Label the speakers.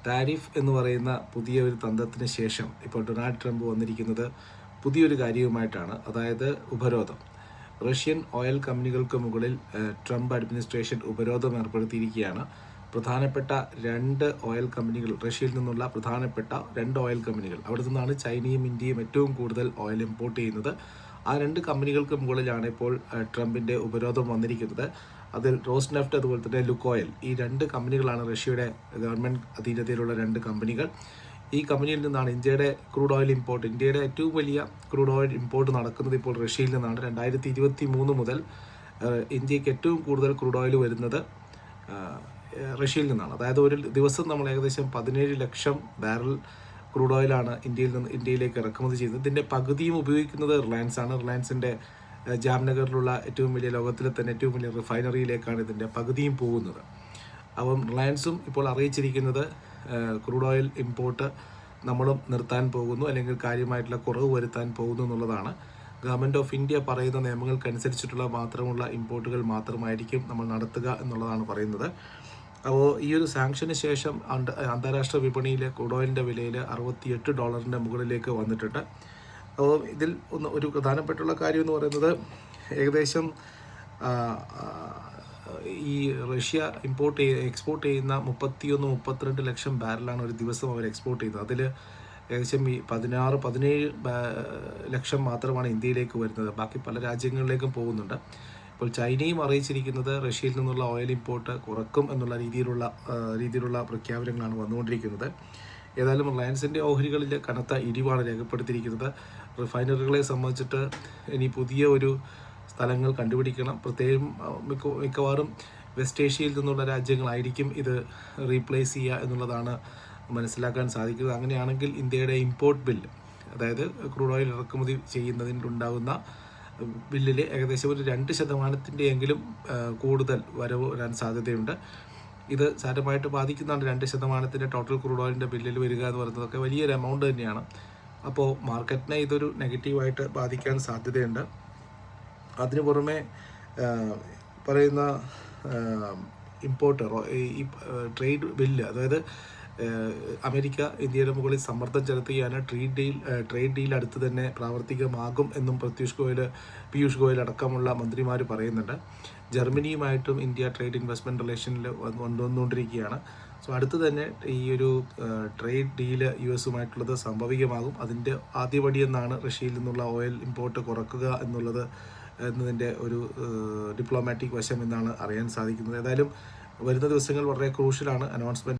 Speaker 1: Tariff എന്ന് പറയുന്ന പുതിയ ഒരു തന്ത്രത്തിന് ശേഷം ഇപ്പോൾ ഡൊണാൾഡ് ട്രംപ് വന്നിരിക്കുന്നത് പുതിയൊരു കാര്യവുമായിട്ടാണ്. അതായത് ഉപരോധം. റഷ്യൻ ഓയിൽ കമ്പനികൾക്ക് മുകളിൽ ട്രംപ് അഡ്മിനിസ്ട്രേഷൻ ഉപരോധം ഏർപ്പെടുത്തിയിരിക്കുകയാണ്. പ്രധാനപ്പെട്ട 2 ഓയിൽ കമ്പനികൾ, റഷ്യയിൽ നിന്നുള്ള പ്രധാനപ്പെട്ട 2 ഓയിൽ കമ്പനികൾ, അവിടെ നിന്നാണ് ചൈനയും ഇന്ത്യയും ഏറ്റവും കൂടുതൽ ഓയിൽ ഇമ്പോർട്ട് ചെയ്യുന്നത്. ആ 2 കമ്പനികൾക്ക് മുകളിലാണ് ഇപ്പോൾ ട്രംപിൻ്റെ ഉപരോധം വന്നിരിക്കുന്നത്. അതിൽ റോസ്നെഫ്റ്റ് അതുപോലെ തന്നെ ലുക്കോയിൽ, ഈ 2 കമ്പനികളാണ് റഷ്യയുടെ ഗവൺമെൻറ് അധീനതയിലുള്ള 2 കമ്പനികൾ. ഈ കമ്പനിയിൽ നിന്നാണ് ഇന്ത്യയുടെ ക്രൂഡ് ഓയിൽ ഇമ്പോർട്ട്, ഇന്ത്യയുടെ ഏറ്റവും വലിയ ക്രൂഡ് ഓയിൽ ഇമ്പോർട്ട് നടക്കുന്നത് ഇപ്പോൾ റഷ്യയിൽ നിന്നാണ്. 2023 മുതൽ ഇന്ത്യക്ക് ഏറ്റവും കൂടുതൽ ക്രൂഡ് ഓയിൽ വരുന്നത് റഷ്യയിൽ നിന്നാണ്. അതായത് ഒരു ദിവസം നമ്മൾ ഏകദേശം 17 ലക്ഷം ബാരൽ ക്രൂഡ് ഓയിലാണ് ഇന്ത്യയിലേക്ക് ഇറക്കുമതി ചെയ്യുന്നത്. ഇതിൻ്റെ പകുതിയും ഉപയോഗിക്കുന്നത് റിലയൻസ് ആണ്. റിലയൻസിൻ്റെ ജാംനഗറിലുള്ള ഏറ്റവും വലിയ, ലോകത്തിലെ തന്നെ ഏറ്റവും വലിയ റിഫൈനറിയിലേക്കാണ് ഇതിൻ്റെ പകുതിയും പോകുന്നത്. അപ്പം റിലയൻസും ഇപ്പോൾ അറിയിച്ചിരിക്കുന്നത് ക്രൂഡ് ഓയിൽ ഇമ്പോർട്ട് നമ്മളും നിർത്താൻ പോകുന്നു, അല്ലെങ്കിൽ കാര്യമായിട്ടുള്ള കുറവ് വരുത്താൻ പോകുന്നു എന്നുള്ളതാണ്. ഗവൺമെൻറ് ഓഫ് ഇന്ത്യ പറയുന്ന നിയമങ്ങൾക്കനുസരിച്ചിട്ടുള്ള മാത്രമുള്ള ഇമ്പോർട്ടുകൾ മാത്രമായിരിക്കും നമ്മൾ നടത്തുക എന്നുള്ളതാണ് പറയുന്നത്. അപ്പോൾ ഈ ഒരു സാങ്ഷന് ശേഷം അന്താരാഷ്ട്ര വിപണിയിലെ ക്രൂഡ് ഓയിലിൻ്റെ വിലയിൽ $68 മുകളിലേക്ക് വന്നിട്ടുണ്ട്. അപ്പോൾ ഇതിൽ ഒരു പ്രധാനപ്പെട്ടുള്ള കാര്യം എന്ന് പറയുന്നത്, ഏകദേശം ഈ റഷ്യ എക്സ്പോർട്ട് ചെയ്യുന്ന 31-32 ലക്ഷം ബാരലാണ് ഒരു ദിവസം അവർ എക്സ്പോർട്ട് ചെയ്യുന്നത്. അതിൽ ഏകദേശം ഈ 16-17 ലക്ഷം മാത്രമാണ് ഇന്ത്യയിലേക്ക് വരുന്നത്. ബാക്കി പല രാജ്യങ്ങളിലേക്കും പോകുന്നുണ്ട്. ഇപ്പോൾ ചൈനയും അറിയിച്ചിരിക്കുന്നത് റഷ്യയിൽ നിന്നുള്ള ഓയിൽ ഇമ്പോർട്ട് കുറക്കും എന്നുള്ള രീതിയിലുള്ള പ്രഖ്യാപനങ്ങളാണ് വന്നുകൊണ്ടിരിക്കുന്നത്. ഏതായാലും റിലയൻസിൻ്റെ ഓഹരികളിൽ കനത്ത ഇടിവാണ് രേഖപ്പെടുത്തിയിരിക്കുന്നത്. റിഫൈനറികളെ സംബന്ധിച്ചിട്ട് ഇനി പുതിയ ഒരു സ്ഥലങ്ങൾ കണ്ടുപിടിക്കണം. പ്രത്യേകം മിക്കവാറും വെസ്റ്റ് ഏഷ്യയിൽ നിന്നുള്ള രാജ്യങ്ങളായിരിക്കും ഇത് റീപ്ലേസ് ചെയ്യുക എന്നുള്ളതാണ് മനസ്സിലാക്കാൻ സാധിക്കുന്നത്. അങ്ങനെയാണെങ്കിൽ ഇന്ത്യയുടെ ഇമ്പോർട്ട് ബില്ല്, അതായത് ക്രൂഡ് ഓയിൽ ഇറക്കുമതി ചെയ്യുന്നതിനുണ്ടാകുന്ന ബില്ലിൽ ഏകദേശം ഒരു 2% കൂടുതൽ വരവ് വരാൻ സാധ്യതയുണ്ട്. ഇത് സാരമായിട്ട് ബാധിക്കുന്നതാണ്. 2% ടോട്ടൽ ക്രൂഡ് ഓയിലിൻ്റെ ബില്ലിൽ വരിക എന്ന് പറയുന്നതൊക്കെ വലിയൊരു എമൗണ്ട് തന്നെയാണ്. അപ്പോൾ മാർക്കറ്റിനെ ഇതൊരു നെഗറ്റീവായിട്ട് ബാധിക്കാൻ സാധ്യതയുണ്ട്. അതിനു പുറമെ പറയുന്ന ഇമ്പോർട്ടർ ഈ ട്രേഡ് ബില്ല്, അതായത് അമേരിക്ക ഇന്ത്യയുടെ മുകളിൽ സമ്മർദ്ദം ചെലുത്തുകയാണ്. ട്രേഡ് ഡീൽ അടുത്ത് തന്നെ പ്രാവർത്തികമാകും എന്നും പീയൂഷ് ഗോയൽ അടക്കമുള്ള മന്ത്രിമാർ പറയുന്നുണ്ട്. ജർമ്മനിയുമായിട്ടും ഇന്ത്യ ട്രേഡ് ഇൻവെസ്റ്റ്മെൻറ്റ് റിലേഷനിൽ വന്നുകൊണ്ടിരിക്കുകയാണ്. സോ അടുത്ത് തന്നെ ഈ ഒരു ട്രേഡ് ഡീല് US-ഉമായിട്ടുള്ളത് സംഭവികമാകും. അതിൻ്റെ ആദ്യപടിയെന്നാണ് റഷ്യയിൽ നിന്നുള്ള ഓയിൽ ഇമ്പോർട്ട് കുറക്കുക എന്നതിൻ്റെ ഒരു ഡിപ്ലോമാറ്റിക് വശം എന്നാണ് അറിയാൻ സാധിക്കുന്നത്. ഏതായാലും വരുന്ന ദിവസങ്ങൾ വളരെ ക്രൂഷ്യലാണ്. അനൗൺസ്മെൻറ്റ്